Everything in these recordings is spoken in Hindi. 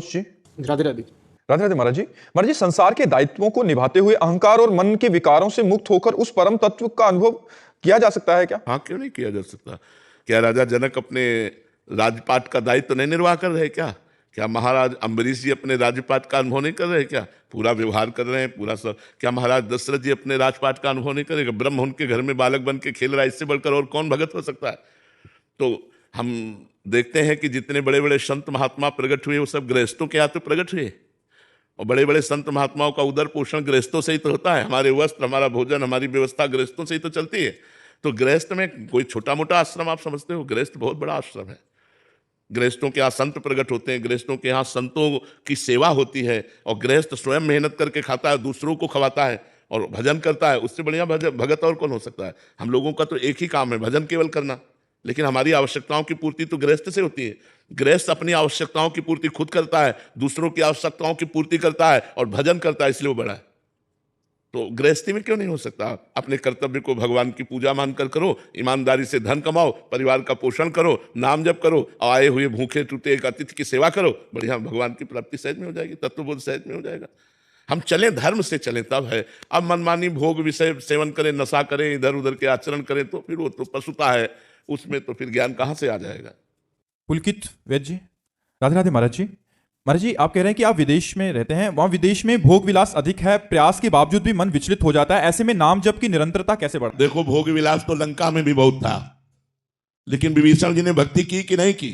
जी राधे राधे। राधे राधे महाराज जी संसार के दायित्वों को निभाते हुए अहंकार और मन के विकारों से मुक्त होकर उस परम तत्व का अनुभव किया जा सकता है क्या? हाँ, क्यों नहीं किया जा सकता। क्या राजा जनक अपने राजपाट का दायित्व नहीं निर्वाह कर रहे क्या? क्या महाराज अम्बरीश जी अपने राजपाट का अनुभव नहीं कर रहे क्या? पूरा व्यवहार कर रहे हैं, पूरा सब। क्या महाराज दशरथ जी अपने राजपाट का अनुभव नहीं करेगा? ब्रह्म उनके घर में बालक बन के खेल रहा है, इससे बढ़कर और कौन भगत हो सकता है? तो हम देखते हैं कि जितने बड़े बड़े संत महात्मा प्रकट हुए वो सब गृहस्थों के हाथ प्रकट हुए, और बड़े बड़े संत महात्माओं का उदर पोषण गृहस्थों से ही तो होता है। हमारे वस्त्र, हमारा भोजन, हमारी व्यवस्था गृहस्थों से ही तो चलती है। तो गृहस्थ में कोई छोटा मोटा आश्रम आप समझते हो? गृहस्थ बहुत बड़ा आश्रम है। गृहस्थों के यहाँ संत प्रकट होते हैं, गृहस्थों के यहाँ संतों की सेवा होती है, और गृहस्थ स्वयं मेहनत करके खाता है, दूसरों को खवाता है और भजन करता है। उससे बढ़िया भगत और कौन हो सकता है? हम लोगों का तो एक ही काम है, भजन केवल करना। लेकिन हमारी आवश्यकताओं की पूर्ति तो गृहस्थ से होती है। गृहस्थ अपनी आवश्यकताओं की पूर्ति खुद करता है, दूसरों की आवश्यकताओं की पूर्ति करता है और भजन करता है, इसलिए वो बड़ा है। तो गृहस्थी में क्यों नहीं हो सकता? अपने कर्तव्य को भगवान की पूजा मानकर करो, ईमानदारी से धन कमाओ, परिवार का पोषण करो, नाम जप करो, आए हुए भूखे टूटे एक अतिथि की सेवा करो, बढ़िया भगवान की प्राप्ति सहज में हो जाएगी, तत्वबोध सहज में हो जाएगा। हम चलें, धर्म से चलें, तब है। अब मनमानी भोग विषय सेवन करें, नशा करें, इधर उधर के आचरण करें, तो फिर वो तो पशुता है, उसमें तो फिर ज्ञान कहाँ से आ जाएगा? पुलकित वैद्य जी, राधे राधे महाराज जी। महाराज जी, आप कह रहे हैं कि आप विदेश में रहते हैं, वहां विदेश में भोग विलास अधिक है, प्रयास के बावजूद भी मन विचलित हो जाता है, ऐसे में नाम जप की निरंतरता कैसे बढ़े? देखो, भोग विलास तो लंका में भी बहुत था, लेकिन विभीषण जी ने भक्ति की कि नहीं की?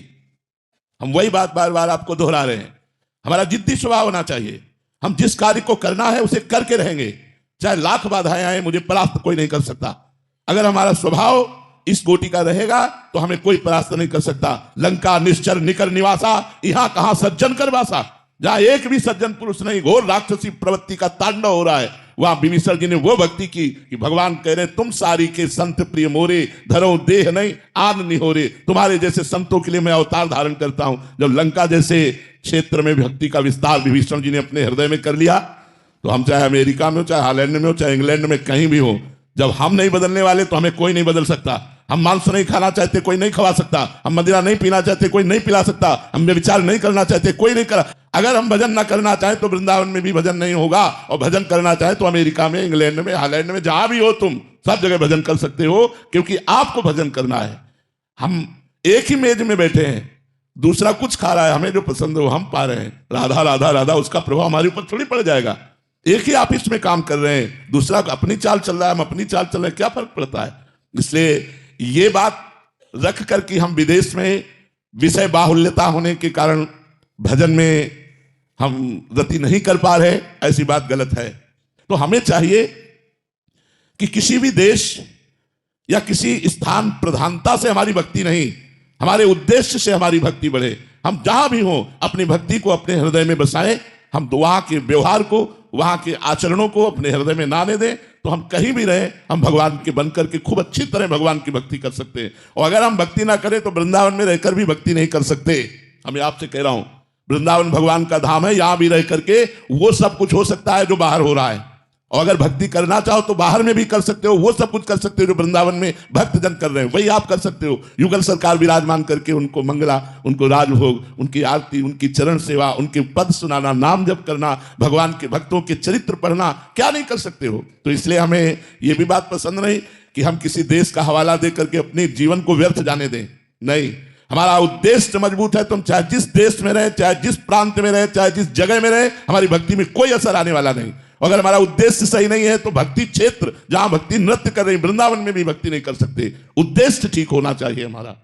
हम वही बात बार बार आपको दोहरा रहे हैं। हमारा जिद्दी स्वभाव होना चाहिए। हम जिस कार्य को करना है उसे करके रहेंगे, चाहे लाख बाधाएं आए, मुझे परास्त कोई नहीं कर सकता। अगर हमारा स्वभाव इस कोटि का रहेगा तो हमें कोई परास्त नहीं कर सकता। लंका निश्चर निकर निवासा, यहां कहां सज्जन कर वासा। जहां एक भी सज्जन पुरुष नहीं, घोर राक्षसी प्रवृत्ति का तांडव हो रहा है, वहां विभीषण जी ने वो भक्ति की कि भगवान कह रहे तुम सारी के संत प्रिय मोरे, धरो देह नहीं आन निहोरे। तुम्हारे जैसे संतों के लिए मैं अवतार धारण करता हूं। जब लंका जैसे क्षेत्र में भक्ति का विस्तार विभीषण जी ने अपने हृदय में कर लिया, तो हम चाहे अमेरिका में हो, चाहे हॉलैंड में हो, चाहे इंग्लैंड में, कहीं भी हो, जब हम नहीं बदलने वाले तो हमें कोई नहीं बदल सकता। हम मांस नहीं खाना चाहते, कोई नहीं खवा सकता। हम मदिरा नहीं पीना चाहते, कोई नहीं पिला सकता। हम व्यभिचार नहीं करना चाहते, कोई नहीं करा। अगर हम भजन ना करना चाहें तो वृंदावन में भी भजन नहीं होगा, और भजन करना चाहे तो अमेरिका में, इंग्लैंड में, हॉलैंड में, जहां भी हो तुम, सब जगह भजन कर सकते हो, क्योंकि आपको भजन करना है। हम एक ही मेज में बैठे हैं, दूसरा कुछ खा रहा है, हमें जो पसंद हो हम पा रहे हैं। राधा राधा राधा, उसका प्रभाव हमारे ऊपर थोड़ी पड़ जाएगा। एक ही ऑफिस में काम कर रहे हैं, दूसरा अपनी चाल चल रहा है, हम अपनी चाल चल रहे हैं, क्या फर्क पड़ता है? इसलिए ये बात रख कर कि हम विदेश में विषय बाहुल्यता होने के कारण भजन में हम गति नहीं कर पा रहे, ऐसी बात गलत है। तो हमें चाहिए कि किसी भी देश या किसी स्थान प्रधानता से हमारी भक्ति नहीं, हमारे उद्देश्य से हमारी भक्ति बढ़े। हम जहां भी हों अपनी भक्ति को अपने हृदय में बसाएं। हम वहां के व्यवहार को, वहां के आचरणों को अपने हृदय में ना आने दें, तो हम कहीं भी रहें, हम भगवान के बनकर के खूब अच्छी तरह भगवान की भक्ति कर सकते हैं। और अगर हम भक्ति ना करें तो वृंदावन में रहकर भी भक्ति नहीं कर सकते। मैं आपसे कह रहा हूं, वृंदावन भगवान का धाम है, यहां भी रह करके वो सब कुछ हो सकता है जो बाहर हो रहा है। और अगर भक्ति करना चाहो तो बाहर में भी कर सकते हो, वो सब कुछ कर सकते हो जो वृंदावन में भक्त जन कर रहे हैं, वही आप कर सकते हो। युगल सरकार विराजमान करके उनको मंगला, उनको राजभोग, उनकी आरती, उनकी चरण सेवा, उनके पद सुनाना, नाम जप करना, भगवान के भक्तों के चरित्र पढ़ना, क्या नहीं कर सकते हो? तो इसलिए हमें ये भी बात पसंद नहीं कि हम किसी देश का हवाला दे करके अपने जीवन को व्यर्थ जाने दें। नहीं, हमारा उद्देश्य मजबूत है, तुम चाहे जिस देश में रहे, चाहे जिस प्रांत में रहे, चाहे जिस जगह में रहे, हमारी भक्ति में कोई असर आने वाला नहीं। अगर हमारा उद्देश्य सही नहीं है तो भक्ति क्षेत्र जहां भक्ति नृत्य कर रही, वृंदावन में भी भक्ति नहीं कर सकते। उद्देश्य ठीक होना चाहिए हमारा।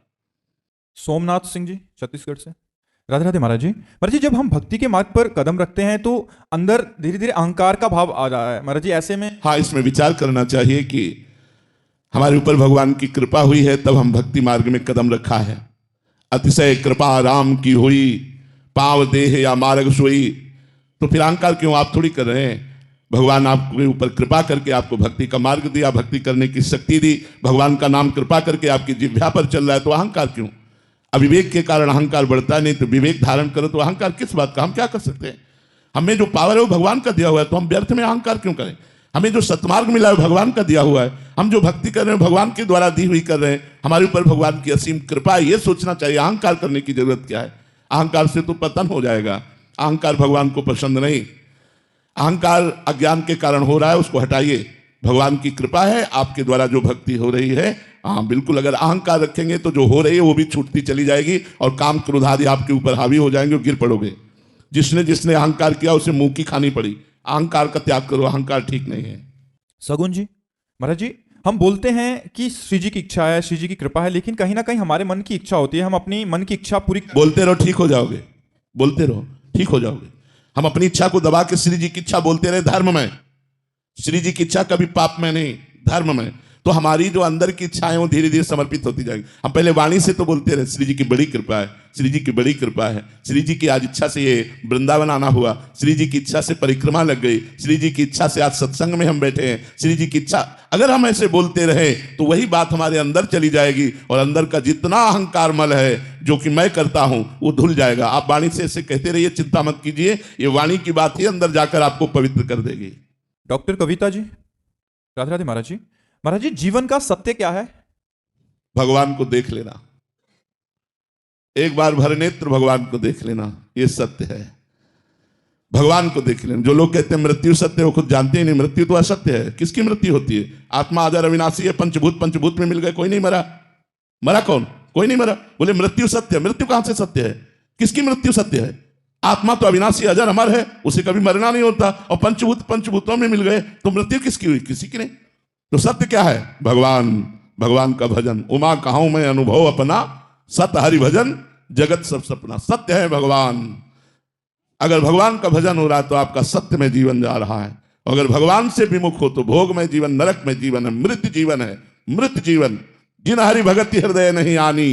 सोमनाथ सिंह जी, छत्तीसगढ़ से, राधे राधे महाराज जी। महाराज जी, जब हम भक्ति के मार्ग पर कदम रखते हैं तो अंदर धीरे धीरे अहंकार का भाव आ रहा है महाराज जी, ऐसे में? हाँ, इसमें विचार करना चाहिए कि हमारे ऊपर भगवान की कृपा हुई है, तब हम भक्ति मार्ग में कदम रखा है। अतिशय कृपा राम की हुई, पाव देह या मार्ग सोई। तो फिर अहंकार क्यों? आप थोड़ी कर रहे हैं। भगवान आपके ऊपर कृपा करके आपको भक्ति का मार्ग दिया, भक्ति करने की शक्ति दी, भगवान का नाम कृपा करके आपकी जिह्वा पर चल रहा है, तो अहंकार क्यों? अविवेक के कारण अहंकार बढ़ता नहीं, तो विवेक धारण करो तो अहंकार किस बात का? हम क्या कर सकते हैं? हमें जो पावर है वो भगवान का दिया हुआ है, तो हम व्यर्थ में अहंकार क्यों करें? हमें जो सतमार्ग मिला है भगवान का दिया हुआ है, हम जो भक्ति कर रहे हैं भगवान के द्वारा दी हुई कर रहे हैं, हमारे ऊपर भगवान की असीम कृपा है, ये सोचना चाहिए। अहंकार करने की जरूरत क्या है? अहंकार से तो पतन हो जाएगा। अहंकार भगवान को पसंद नहीं। अहंकार अज्ञान के कारण हो रहा है, उसको हटाइए। भगवान की कृपा है, आपके द्वारा जो भक्ति हो रही है, हाँ बिल्कुल, अगर अहंकार रखेंगे तो जो हो रही है वो भी छूटती चली जाएगी और काम क्रोध आदि आपके ऊपर हावी हो जाएंगे और गिर पड़ोगे। जिसने जिसने अहंकार किया उसे मुंह की खानी पड़ी। अहंकार का त्याग करो, अहंकार ठीक नहीं है। सगुन जी, महाराज जी, हम बोलते हैं कि श्री जी की इच्छा है, श्री जी की कृपा है, लेकिन कहीं ना कहीं हमारे मन की इच्छा होती है, हम अपनी मन की इच्छा पूरी बोलते रहो, ठीक हो जाओगे। बोलते रहो, ठीक हो जाओगे। हम अपनी इच्छा को दबा के श्री जी की इच्छा बोलते रहे धर्म में। श्री जी की इच्छा कभी पाप में नहीं, धर्म में। तो हमारी जो अंदर की इच्छाएं वो धीरे धीरे समर्पित होती जाएगी। हम पहले वाणी से तो बोलते रहे श्री जी की बड़ी कृपा है, श्री जी की बड़ी कृपा है, श्री जी की आज इच्छा से ये वृंदावन आना हुआ, श्री जी की इच्छा से परिक्रमा लग गई, श्री जी की इच्छा से आज सत्संग में हम बैठे हैं, श्री जी की इच्छा। अगर हम ऐसे बोलते रहे तो वही बात हमारे अंदर चली जाएगी और अंदर का जितना अहंकार मल है जो कि मैं करता हूं वो धुल जाएगा। आप वाणी से ऐसे कहते रहिए, चिंता मत कीजिए, ये वाणी की बात ही अंदर जाकर आपको पवित्र कर देगी। डॉक्टर कविता जी, राधे राधे महाराज जी। महाराज जी, जीवन का सत्य क्या है? भगवान को देख लेना, एक बार भर नेत्र भगवान को देख लेना, ये सत्य है। भगवान को देख लेना। जो लोग कहते हैं मृत्यु सत्य, वो खुद जानते ही नहीं मृत्यु तो असत्य है। किसकी मृत्यु होती है? आत्मा अजर अविनाशी है, पंचभूत में मिल गए, कोई नहीं मरा। मरा कौन? कोई नहीं मरा। बोले मृत्यु सत्य, मृत्यु कहां से सत्य है? किसकी मृत्यु सत्य है? आत्मा तो अविनाशी अजर अमर है, उसे कभी मरना नहीं होता। और पंचभूतों में मिल गए तो मृत्यु किसकी हुई? किसी की नहीं। तो सत्य क्या है? भगवान, भगवान का भजन। उमा कहाऊं मैं अनुभव अपना, सत हरि भजन जगत सब सपना। सत्य है भगवान। अगर भगवान का भजन हो रहा है तो आपका सत्य में जीवन जा रहा है। अगर भगवान से विमुख हो तो भोग में जीवन, नरक में जीवन है, मृत जीवन है, मृत जीवन। जिन हरि भगति हृदय नहीं आनी,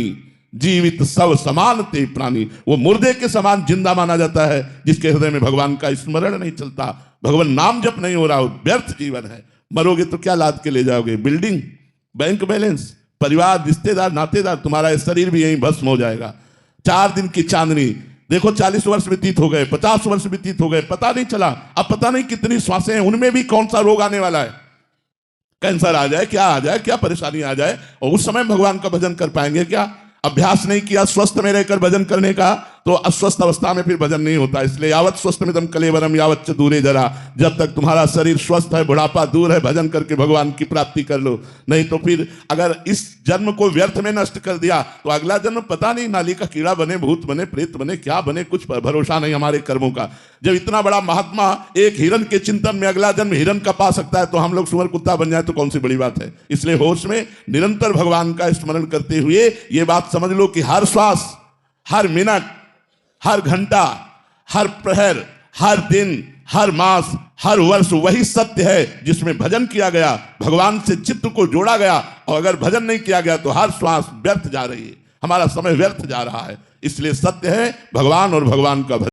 जीवित सब समान ते प्राणी। वो मुर्दे के समान जिंदा माना जाता है जिसके हृदय में भगवान का स्मरण नहीं चलता, भगवान नाम जप नहीं हो रहा हो। व्यर्थ जीवन है। मरोगे तो क्या लाद के ले जाओगे? बिल्डिंग, बैंक बैलेंस, परिवार, रिश्तेदार, नातेदार, तुम्हारा शरीर भी यहीं भस्म हो जाएगा। 4 दिन की चांदनी देखो, 40 वर्ष व्यतीत हो गए, 50 वर्ष व्यतीत हो गए, पता नहीं चला। अब पता नहीं कितनी श्वासें हैं, उनमें भी कौन सा रोग आने वाला है। कैंसर आ जाए, क्या आ जाए, क्या परेशानी आ जाए, और उस समय भगवान का भजन कर पाएंगे क्या? अभ्यास नहीं किया स्वस्थ में रहकर भजन करने का तो अस्वस्थ अवस्था में फिर भजन नहीं होता। इसलिए यावत स्वस्थ मिदम कलेवरम यावत च दूरे जरा। जब तक तुम्हारा शरीर स्वस्थ है, बुढ़ापा दूर है, भजन करके भगवान की प्राप्ति कर लो। नहीं तो फिर अगर इस जन्म को व्यर्थ में नष्ट कर दिया तो अगला जन्म पता नहीं, नाली का कीड़ा बने, भूत बने, प्रेत बने, क्या बने, कुछ भरोसा नहीं हमारे कर्मों का। जब इतना बड़ा महात्मा एक हिरन के चिंतन में अगला जन्म हिरन का पा सकता है तो हम लोग सुअर कुत्ता बन जाए तो कौन सी बड़ी बात है। इसलिए होश में निरंतर भगवान का स्मरण करते हुए ये बात समझ लो कि हर श्वास, हर मिनट, हर घंटा, हर प्रहर, हर दिन, हर मास, हर वर्ष वही सत्य है जिसमें भजन किया गया, भगवान से चित्त को जोड़ा गया। और अगर भजन नहीं किया गया तो हर श्वास व्यर्थ जा रही है, हमारा समय व्यर्थ जा रहा है। इसलिए सत्य है भगवान और भगवान का भजन।